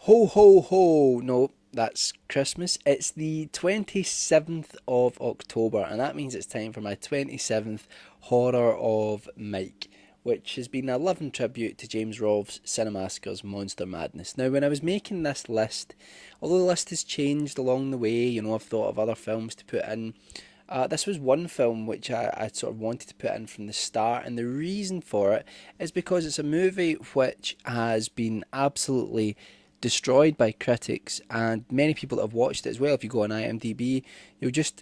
Ho ho ho! No, that's Christmas. It's the 27th of October, and that means it's time for my 27th Horror of Mike, which has been a loving tribute to James Rolfe's Cinemassacre's Monster Madness. Now, when I was making this list, although the list has changed along the way, I've thought of other films to put in. This was one film which I sort of wanted to put in from the start, and the reason for it is because it's a movie which has been absolutely destroyed by critics and many people that have watched it as well. If you go on IMDb, you'll just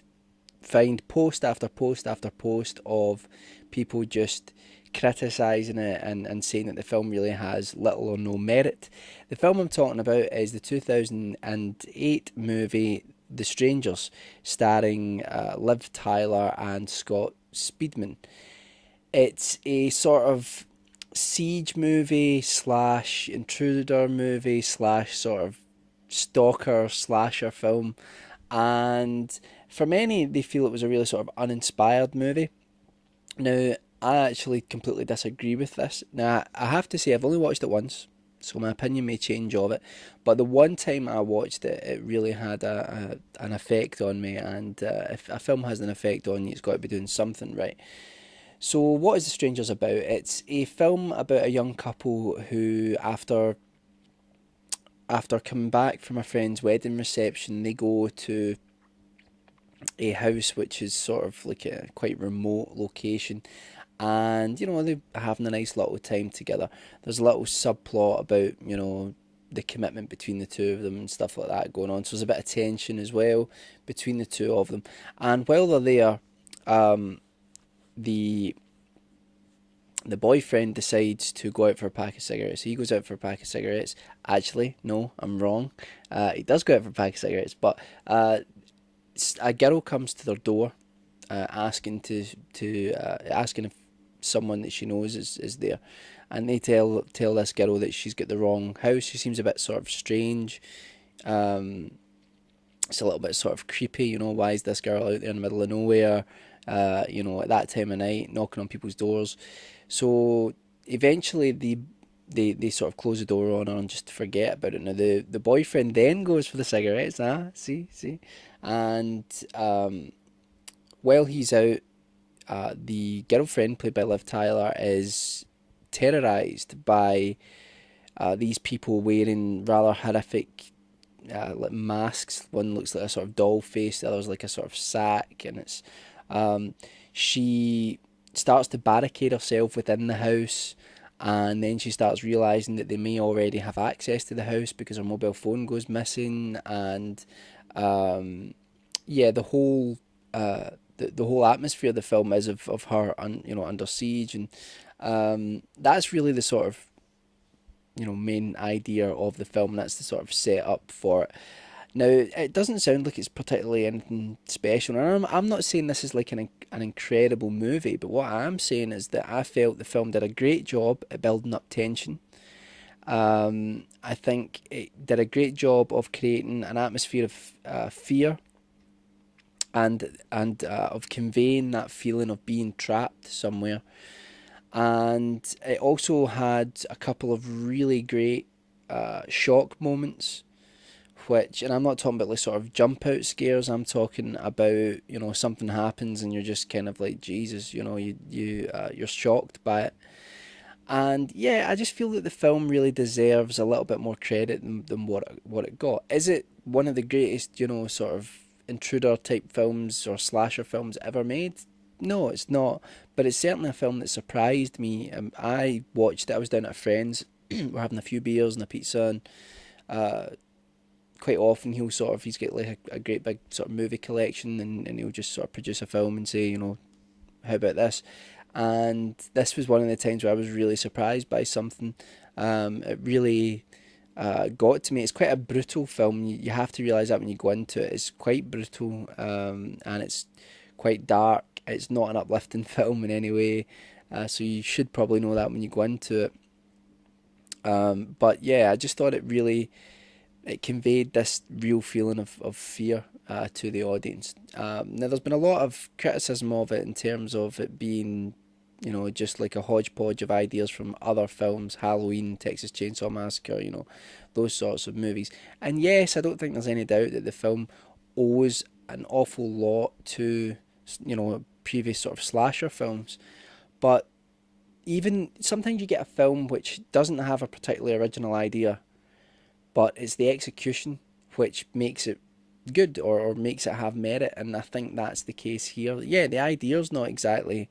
find post after post after post of people just criticising it and saying that the film really has little or no merit. The film I'm talking about is the 2008 movie The Strangers, starring Liv Tyler and Scott Speedman. It's a sort of siege movie slash intruder movie slash sort of stalker slasher film, and for many they feel it was a really sort of uninspired movie. Now I actually completely disagree with this. Now I have to say I've only watched it once, so my opinion may change of it, but the one time I watched it, it really had an effect on me, and if a film has an effect on you, it's got to be doing something right. So, what is The Strangers about? It's a film about a young couple who, after coming back from a friend's wedding reception, they go to a house which is sort of like a quite remote location, and they're having a nice little time together. There's a little subplot about the commitment between the two of them and stuff like that going on. So there's a bit of tension as well between the two of them, and while they're there, the the boyfriend decides to go out for a pack of cigarettes. He goes out for a pack of cigarettes. Actually, no, I'm wrong. He does go out for a pack of cigarettes, but a girl comes to their door, asking if someone that she knows is there, and they tell this girl that she's got the wrong house. She seems a bit sort of strange. Um, it's a little bit sort of creepy. Why is this girl out there in the middle of nowhere? At that time of night, knocking on people's doors. So eventually they sort of close the door on her and just forget about it. Now the boyfriend then goes for the cigarettes. See, and while he's out, the girlfriend played by Liv Tyler is terrorized by these people wearing rather horrific like masks. One looks like a sort of doll face, the other's like a sort of sack, and it's she starts to barricade herself within the house, and then she starts realizing that they may already have access to the house because her mobile phone goes missing, and yeah, the whole atmosphere of the film is of her under siege, and that's really the sort of main idea of the film. That's the sort of setup for it. Now, it doesn't sound like it's particularly anything special, and I'm not saying this is like an incredible movie, but what I am saying is that I felt the film did a great job at building up tension. I think it did a great job of creating an atmosphere of fear and of conveying that feeling of being trapped somewhere. And it also had a couple of really great shock moments, which, and I'm not talking about like sort of jump out scares. I'm talking about something happens and you're just kind of like Jesus, you're shocked by it. And yeah, I just feel that the film really deserves a little bit more credit than what it got. Is it one of the greatest sort of intruder type films or slasher films ever made? No, it's not. But it's certainly a film that surprised me. I watched it. I was down at a friend's. We're having a few beers and a pizza, and uh, quite often he's got like a great big sort of movie collection, and he'll just sort of produce a film and say, how about this? And this was one of the times where I was really surprised by something. It really got to me. It's quite a brutal film. You have to realise that when you go into it. It's quite brutal, and it's quite dark. It's not an uplifting film in any way, so you should probably know that when you go into it. But yeah, I just thought it conveyed this real feeling of fear to the audience. Now, there's been a lot of criticism of it in terms of it being You know, just like a hodgepodge of ideas from other films, Halloween, Texas Chainsaw Massacre, you know, those sorts of movies. And yes, I don't think there's any doubt that the film owes an awful lot to, you know, previous sort of slasher films. But even sometimes you get a film which doesn't have a particularly original idea, but it's the execution which makes it good, or makes it have merit. And I think that's the case here. Yeah, the idea's not exactly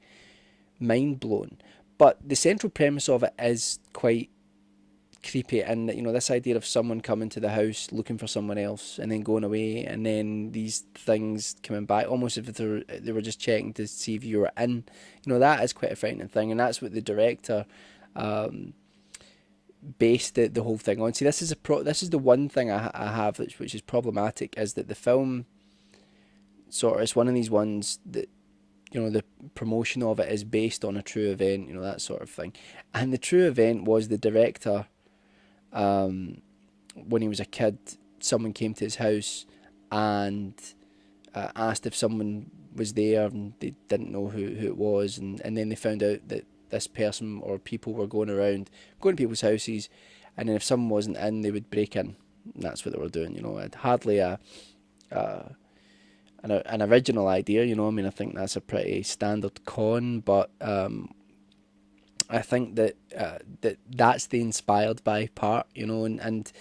mind blown, but the central premise of it is quite creepy. And you know, this idea of someone coming to the house looking for someone else and then going away, and then these things coming back almost as if they were just checking to see if you were in. You know, that is quite a frightening thing, and that's what the director based the whole thing on. See, this is the one thing I have which is problematic, is that the film sort of, it's one of these ones that, you know, the promotion of it is based on a true event, you know, that sort of thing. And the true event was the director, when he was a kid, someone came to his house and asked if someone was there, and they didn't know who it was, and then they found out that this person or people were going to people's houses, and then if someone wasn't in, they would break in. And that's what they were doing, you know. It hardly an original idea, you know. I mean, I think that's a pretty standard con, but I think that that's the inspired by part, you know, and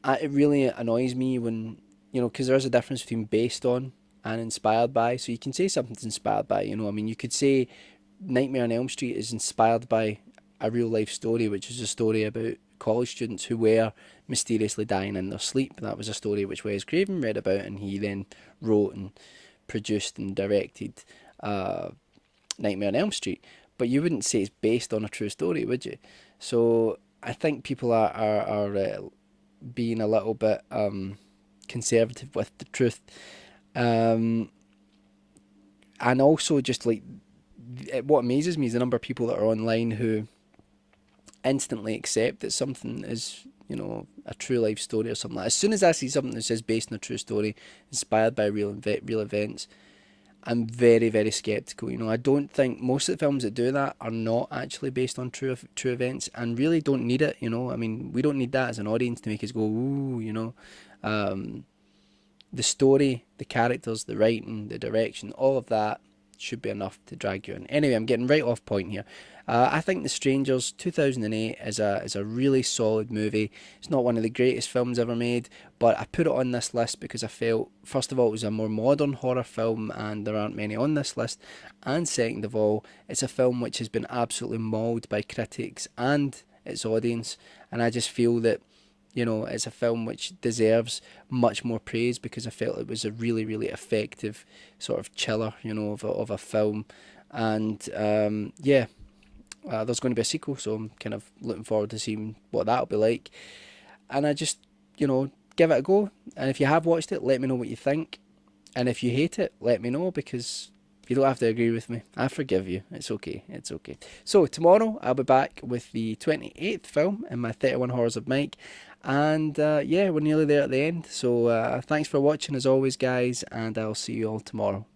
it really annoys me when, you know, because there's a difference between based on and inspired by. So you can say something's inspired by, you know. I mean, you could say Nightmare on Elm Street is inspired by a real life story, which is a story about college students who were mysteriously dying in their sleep. That was a story which Wes Craven read about, and he then wrote and produced and directed Nightmare on Elm Street. But you wouldn't say it's based on a true story, would you? So I think people are being a little bit conservative with the truth, and also just like, what amazes me is the number of people that are online who instantly accept that something is, you know, a true life story or something like that. As soon as I see something that says based on a true story, inspired by real events, I'm very, very skeptical. You know, I don't think most of the films that do that are not actually based on true events, and really don't need it. You know, I mean, we don't need that as an audience to make us go, ooh, you know. The story, the characters, the writing, the direction, all of that should be enough to drag you in. Anyway, I'm getting right off point here. I think The Strangers 2008 is a really solid movie. It's not one of the greatest films ever made, but I put it on this list because I felt, first of all, it was a more modern horror film, and there aren't many on this list, and second of all, it's a film which has been absolutely mauled by critics and its audience, and I just feel that, you know, it's a film which deserves much more praise, because I felt it was a really, really effective sort of chiller, you know, of a film. And there's going to be a sequel, so I'm kind of looking forward to seeing what that'll be like. And I just, you know, give it a go. And if you have watched it, let me know what you think. And if you hate it, let me know, because you don't have to agree with me. I forgive you. It's okay. It's okay. So tomorrow I'll be back with the 28th film in my 31 Horrors of Mike. And we're nearly there at the end. So thanks for watching as always, guys, and I'll see you all tomorrow.